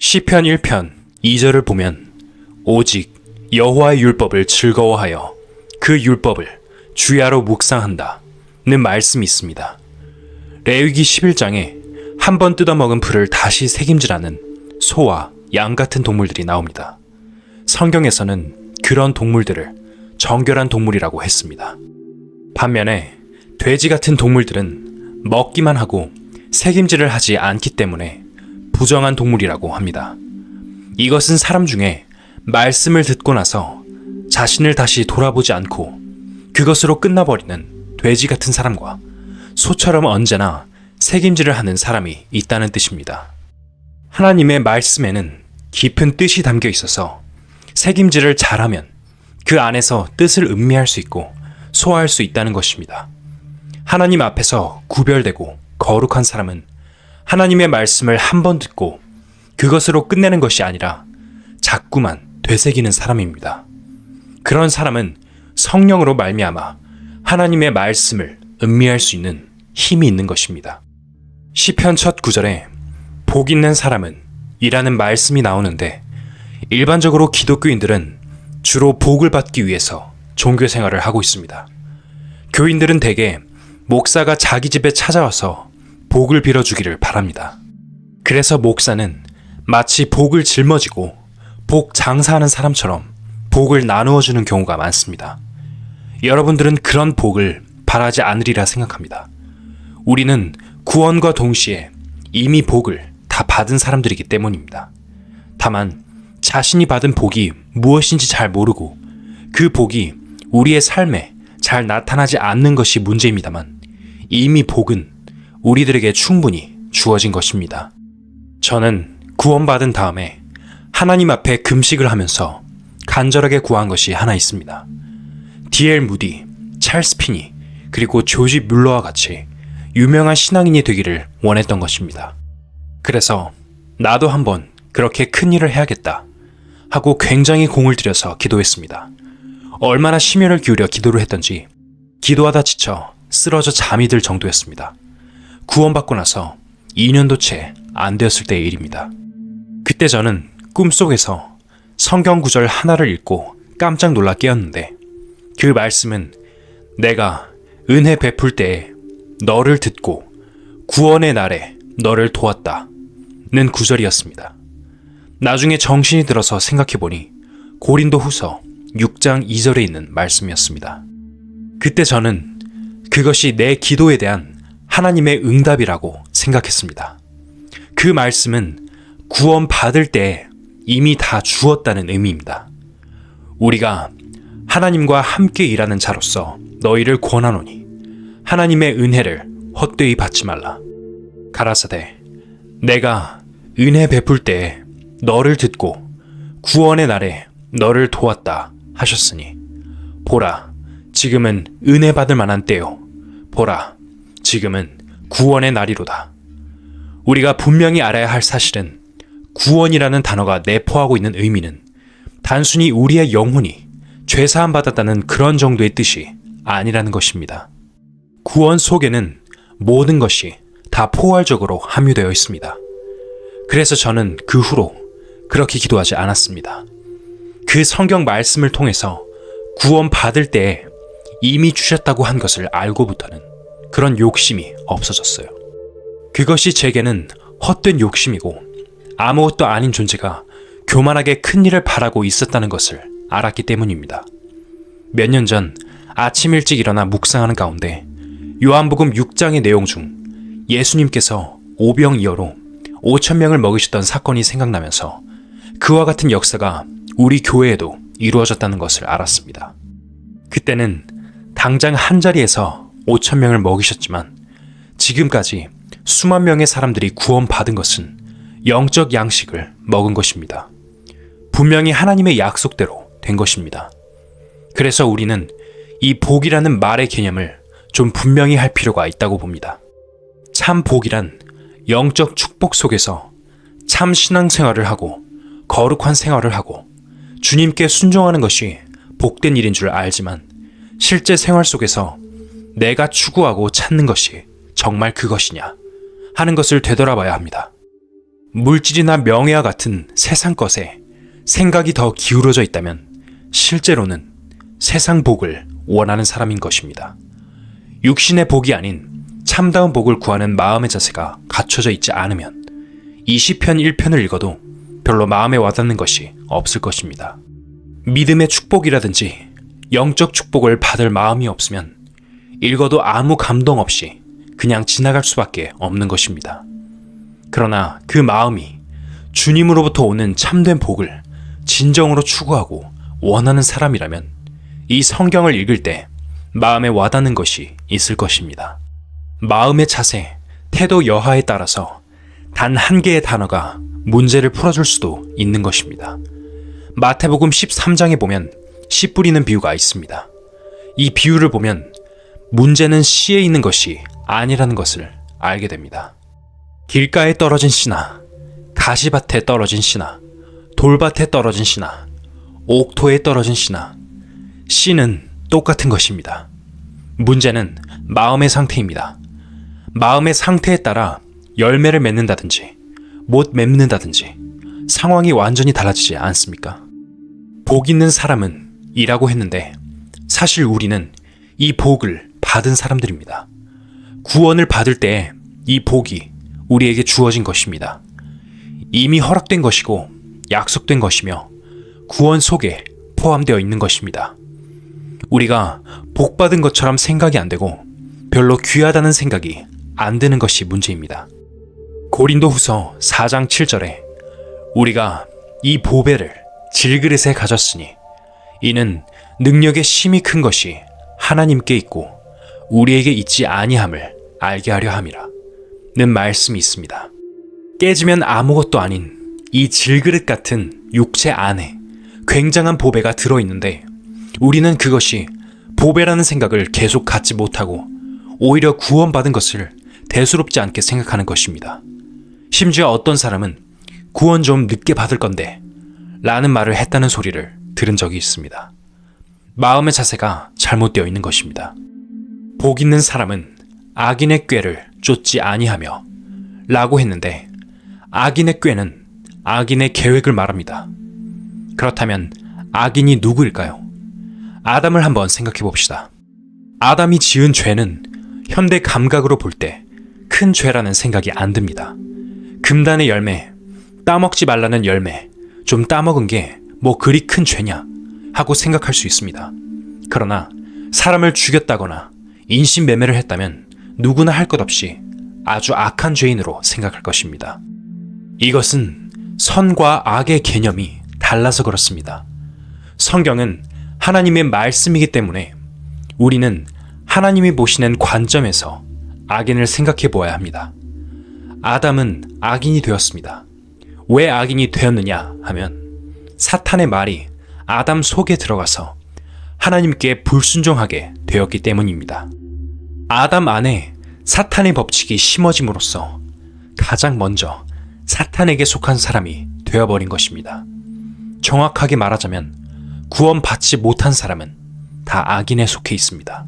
시편 1편 2절을 보면 오직 여호와의 율법을 즐거워하여 그 율법을 주야로 묵상한다 는 말씀이 있습니다. 레위기 11장에 한 번 뜯어먹은 풀을 다시 새김질하는 소와 양 같은 동물들이 나옵니다. 성경에서는 그런 동물들을 정결한 동물이라고 했습니다. 반면에 돼지 같은 동물들은 먹기만 하고 새김질을 하지 않기 때문에 부정한 동물이라고 합니다. 이것은 사람 중에 말씀을 듣고 나서 자신을 다시 돌아보지 않고 그것으로 끝나버리는 돼지 같은 사람과 소처럼 언제나 새김질을 하는 사람이 있다는 뜻입니다. 하나님의 말씀에는 깊은 뜻이 담겨 있어서 새김질을 잘하면 그 안에서 뜻을 음미할 수 있고 소화할 수 있다는 것입니다. 하나님 앞에서 구별되고 거룩한 사람은 하나님의 말씀을 한 번 듣고 그것으로 끝내는 것이 아니라 자꾸만 되새기는 사람입니다. 그런 사람은 성령으로 말미암아 하나님의 말씀을 음미할 수 있는 힘이 있는 것입니다. 시편 첫 구절에 복 있는 사람은 이라는 말씀이 나오는데 일반적으로 기독교인들은 주로 복을 받기 위해서 종교 생활을 하고 있습니다. 교인들은 대개 목사가 자기 집에 찾아와서 복을 빌어주기를 바랍니다. 그래서 목사는 마치 복을 짊어지고 복 장사하는 사람처럼 복을 나누어주는 경우가 많습니다. 여러분들은 그런 복을 바라지 않으리라 생각합니다. 우리는 구원과 동시에 이미 복을 다 받은 사람들이기 때문입니다. 다만 자신이 받은 복이 무엇인지 잘 모르고 그 복이 우리의 삶에 잘 나타나지 않는 것이 문제입니다만 이미 복은 우리들에게 충분히 주어진 것입니다. 저는 구원받은 다음에 하나님 앞에 금식을 하면서 간절하게 구한 것이 하나 있습니다. D.L. 무디, 찰스 피니, 그리고 조지 뮬러와 같이 유명한 신앙인이 되기를 원했던 것입니다. 그래서 나도 한번 그렇게 큰 일을 해야겠다 하고 굉장히 공을 들여서 기도했습니다. 얼마나 심혈을 기울여 기도를 했던지 기도하다 지쳐 쓰러져 잠이 들 정도였습니다. 구원받고 나서 2년도 채 안 되었을 때의 일입니다. 그때 저는 꿈속에서 성경 구절 하나를 읽고 깜짝 놀라 깨었는데 그 말씀은 내가 은혜 베풀 때에 너를 듣고 구원의 날에 너를 도왔다 는 구절이었습니다. 나중에 정신이 들어서 생각해보니 고린도 후서 6장 2절에 있는 말씀이었습니다. 그때 저는 그것이 내 기도에 대한 하나님의 응답이라고 생각했습니다. 그 말씀은 구원 받을 때 이미 다 주었다는 의미입니다. 우리가 하나님과 함께 일하는 자로서 너희를 권하노니 하나님의 은혜를 헛되이 받지 말라. 가라사대 내가 은혜 베풀 때에 너를 듣고 구원의 날에 너를 도왔다 하셨으니 보라 지금은 은혜 받을 만한 때요 보라 지금은 구원의 날이로다. 우리가 분명히 알아야 할 사실은 구원이라는 단어가 내포하고 있는 의미는 단순히 우리의 영혼이 죄사함 받았다는 그런 정도의 뜻이 아니라는 것입니다. 구원 속에는 모든 것이 다 포괄적으로 함유되어 있습니다. 그래서 저는 그 후로 그렇게 기도하지 않았습니다. 그 성경 말씀을 통해서 구원 받을 때에 이미 주셨다고 한 것을 알고부터는 그런 욕심이 없어졌어요. 그것이 제게는 헛된 욕심이고 아무것도 아닌 존재가 교만하게 큰 일을 바라고 있었다는 것을 알았기 때문입니다. 몇 년 전 아침 일찍 일어나 묵상하는 가운데 요한복음 6장의 내용 중 예수님께서 오병이어로 5,000명을 먹이셨던 사건이 생각나면서 그와 같은 역사가 우리 교회에도 이루어졌다는 것을 알았습니다. 그때는 당장 한 자리에서 5,000명을 먹이셨지만 지금까지 수만 명의 사람들이 구원받은 것은 영적 양식을 먹은 것입니다. 분명히 하나님의 약속대로 된 것입니다. 그래서 우리는 이 복이라는 말의 개념을 좀 분명히 할 필요가 있다고 봅니다. 참 복이란 영적 축복 속에서 참 신앙생활을 하고 거룩한 생활을 하고 주님께 순종하는 것이 복된 일인 줄 알지만 실제 생활 속에서 내가 추구하고 찾는 것이 정말 그것이냐 하는 것을 되돌아봐야 합니다. 물질이나 명예와 같은 세상 것에 생각이 더 기울어져 있다면 실제로는 세상 복을 원하는 사람인 것입니다. 육신의 복이 아닌 참다운 복을 구하는 마음의 자세가 갖춰져 있지 않으면 이 시편 1편을 읽어도 별로 마음에 와닿는 것이 없을 것입니다. 믿음의 축복이라든지 영적 축복을 받을 마음이 없으면 읽어도 아무 감동 없이 그냥 지나갈 수밖에 없는 것입니다. 그러나 그 마음이 주님으로부터 오는 참된 복을 진정으로 추구하고 원하는 사람이라면 이 성경을 읽을 때 마음에 와닿는 것이 있을 것입니다. 마음의 자세, 태도 여하에 따라서 단 한 개의 단어가 문제를 풀어줄 수도 있는 것입니다. 마태복음 13장에 보면 씨 뿌리는 비유가 있습니다. 이 비유를 보면 문제는 씨에 있는 것이 아니라는 것을 알게 됩니다. 길가에 떨어진 씨나 가시밭에 떨어진 씨나 돌밭에 떨어진 씨나 옥토에 떨어진 씨나 씨는 똑같은 것입니다. 문제는 마음의 상태입니다. 마음의 상태에 따라 열매를 맺는다든지 못 맺는다든지 상황이 완전히 달라지지 않습니까? 복 있는 사람은 이라고 했는데 사실 우리는 이 복을 받은 사람들입니다. 구원을 받을 때 이 복이 우리에게 주어진 것입니다. 이미 허락된 것이고 약속된 것이며 구원 속에 포함되어 있는 것입니다. 우리가 복 받은 것처럼 생각이 안 되고 별로 귀하다는 생각이 안 드는 것이 문제입니다. 고린도후서 4장 7절에 우리가 이 보배를 질그릇에 가졌으니 이는 능력의 심이 큰 것이 하나님께 있고 우리에게 있지 아니함을 알게 하려 함이라 는 말씀이 있습니다. 깨지면 아무것도 아닌 이 질그릇 같은 육체 안에 굉장한 보배가 들어있는데 우리는 그것이 보배라는 생각을 계속 갖지 못하고 오히려 구원받은 것을 대수롭지 않게 생각하는 것입니다. 심지어 어떤 사람은 구원 좀 늦게 받을 건데 라는 말을 했다는 소리를 들은 적이 있습니다. 마음의 자세가 잘못되어 있는 것입니다. 복 있는 사람은 악인의 꾀를 쫓지 아니하며 라고 했는데 악인의 꾀는 악인의 계획을 말합니다. 그렇다면 악인이 누구일까요? 아담을 한번 생각해 봅시다. 아담이 지은 죄는 현대 감각으로 볼 때 큰 죄라는 생각이 안 듭니다. 금단의 열매, 따먹지 말라는 열매, 좀 따먹은 게 뭐 그리 큰 죄냐 하고 생각할 수 있습니다. 그러나 사람을 죽였다거나 인신매매를 했다면 누구나 할 것 없이 아주 악한 죄인으로 생각할 것입니다. 이것은 선과 악의 개념이 달라서 그렇습니다. 성경은 하나님의 말씀이기 때문에 우리는 하나님이 보시는 관점에서 악인을 생각해 보아야 합니다. 아담은 악인이 되었습니다. 왜 악인이 되었느냐 하면 사탄의 말이 아담 속에 들어가서 하나님께 불순종하게 되었기 때문입니다. 아담 안에 사탄의 법칙이 심어짐으로써 가장 먼저 사탄에게 속한 사람이 되어버린 것입니다. 정확하게 말하자면 구원받지 못한 사람은 다 악인에 속해 있습니다.